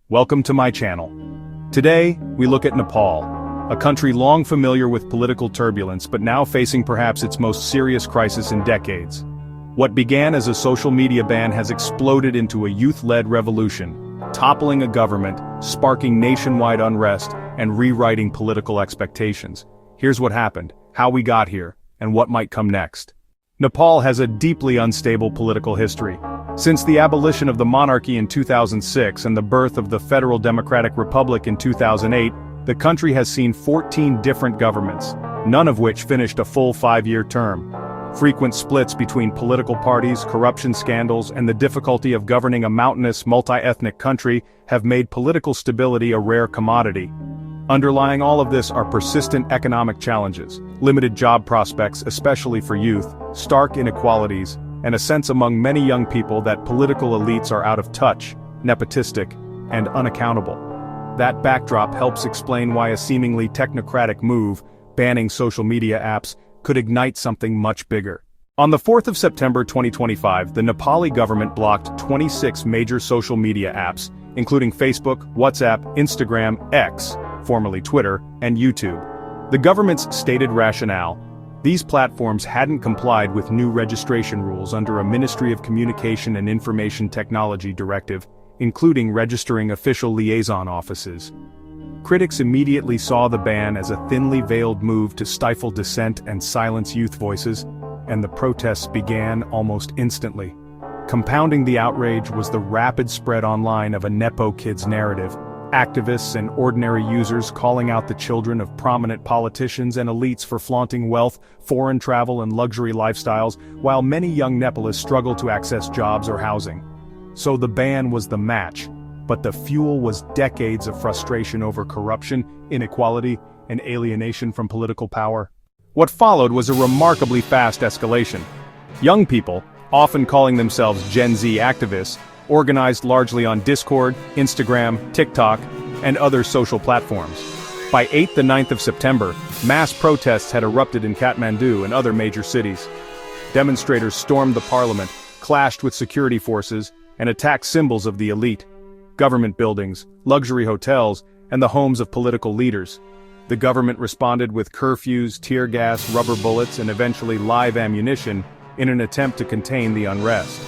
Welcome to my channel. Today, we look at Nepal, a country long familiar with political turbulence but now facing perhaps its most serious crisis in decades. What began as a social media ban has exploded into a youth-led revolution, toppling a government, sparking nationwide unrest, and rewriting political expectations. Here's what happened, how we got here, and what might come next. Nepal has a deeply unstable political history. Since the abolition of the monarchy in 2006 and the birth of the Federal Democratic Republic in 2008, the country has seen 14 different governments, none of which finished a full 5-year term. Frequent splits between political parties, corruption scandals, and the difficulty of governing a mountainous, multi-ethnic country have made political stability a rare commodity. Underlying all of this are persistent economic challenges, limited job prospects especially for youth, stark inequalities, and a sense among many young people that political elites are out of touch, nepotistic, and unaccountable. That backdrop helps explain why a seemingly technocratic move, banning social media apps, could ignite something much bigger. On the 4th of September 2025, the Nepali government blocked 26 major social media apps, including Facebook, WhatsApp, Instagram, X, formerly Twitter, and YouTube. The government's stated rationale: these platforms hadn't complied with new registration rules under a Ministry of Communication and Information Technology directive, including registering official liaison offices. Critics immediately saw the ban as a thinly veiled move to stifle dissent and silence youth voices, and the protests began almost instantly. Compounding the outrage was the rapid spread online of a Nepo kids narrative, activists and ordinary users calling out the children of prominent politicians and elites for flaunting wealth, foreign travel and luxury lifestyles, while many young Nepalese struggle to access jobs or housing. So the ban was the match, but the fuel was decades of frustration over corruption, inequality, and alienation from political power. What followed was a remarkably fast escalation. Young people, often calling themselves Gen Z activists, organized largely on Discord, Instagram, TikTok, and other social platforms. By 8th and 9th of September, mass protests had erupted in Kathmandu and other major cities. Demonstrators stormed the parliament, clashed with security forces, and attacked symbols of the elite, government buildings, luxury hotels, and the homes of political leaders. The government responded with curfews, tear gas, rubber bullets, and eventually live ammunition in an attempt to contain the unrest.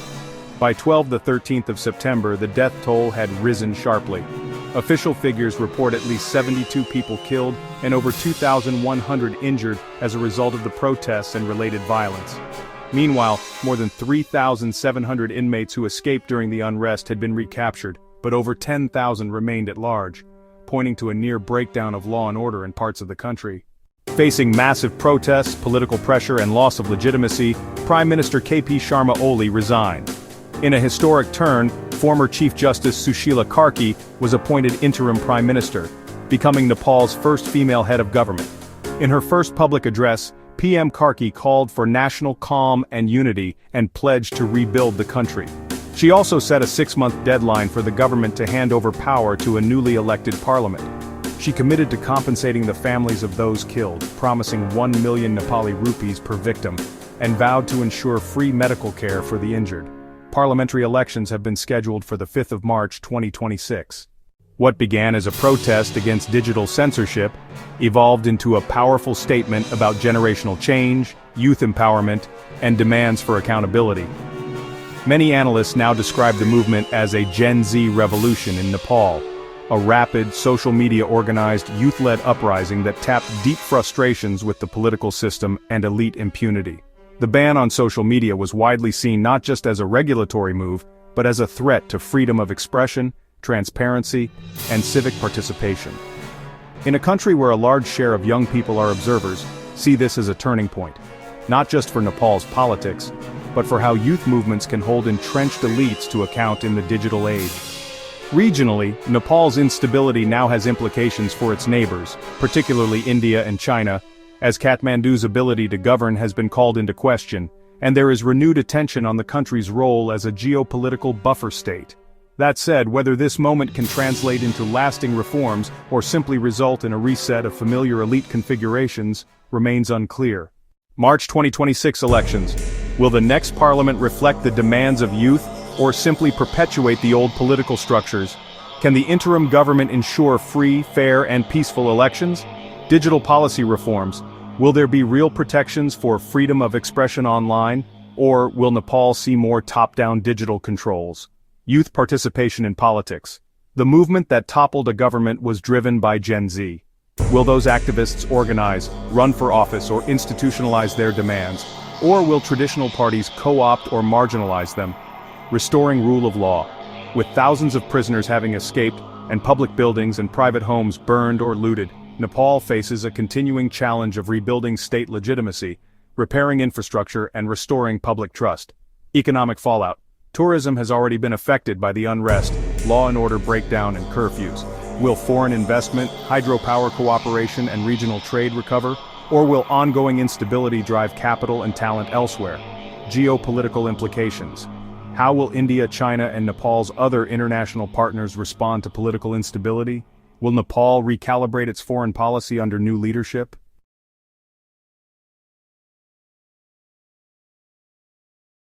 By 13th of September, the death toll had risen sharply. Official figures report at least 72 people killed and over 2,100 injured as a result of the protests and related violence. Meanwhile, more than 3,700 inmates who escaped during the unrest had been recaptured, but over 10,000 remained at large, pointing to a near breakdown of law and order in parts of the country. Facing massive protests, political pressure, and loss of legitimacy, Prime Minister KP Sharma Oli resigned. In a historic turn, former Chief Justice Sushila Karki was appointed interim Prime Minister, becoming Nepal's first female head of government. In her first public address, PM Karki called for national calm and unity and pledged to rebuild the country. She also set a 6-month deadline for the government to hand over power to a newly elected parliament. She committed to compensating the families of those killed, promising 1 million Nepali rupees per victim, and vowed to ensure free medical care for the injured. Parliamentary elections have been scheduled for the 5th of March 2026. What began as a protest against digital censorship evolved into a powerful statement about generational change, youth empowerment, and demands for accountability. Many analysts now describe the movement as a Gen Z revolution in Nepal, a rapid, social media-organized, youth-led uprising that tapped deep frustrations with the political system and elite impunity. The ban on social media was widely seen not just as a regulatory move, but as a threat to freedom of expression, transparency, and civic participation. In a country where a large share of young people are observers, see this as a turning point, not just for Nepal's politics, but for how youth movements can hold entrenched elites to account in the digital age. Regionally, Nepal's instability now has implications for its neighbors, particularly India and China, as Kathmandu's ability to govern has been called into question, and there is renewed attention on the country's role as a geopolitical buffer state. That said, whether this moment can translate into lasting reforms or simply result in a reset of familiar elite configurations remains unclear. March 2026 elections. Will the next parliament reflect the demands of youth or simply perpetuate the old political structures? Can the interim government ensure free, fair, and peaceful elections? Digital policy reforms. Will there be real protections for freedom of expression online, or will Nepal see more top-down digital controls? Youth participation in politics. The movement that toppled a government was driven by Gen Z. Will those activists organize, run for office, or institutionalize their demands? Or will traditional parties co-opt or marginalize them? Restoring rule of law. With thousands of prisoners having escaped, and public buildings and private homes burned or looted, Nepal faces a continuing challenge of rebuilding state legitimacy, repairing infrastructure, and restoring public trust. Economic fallout. Tourism has already been affected by the unrest, law and order breakdown, and curfews. Will foreign investment, hydropower cooperation, and regional trade recover? Or will ongoing instability drive capital and talent elsewhere? Geopolitical implications. How will India, China, and Nepal's other international partners respond to political instability? Will Nepal recalibrate its foreign policy under new leadership?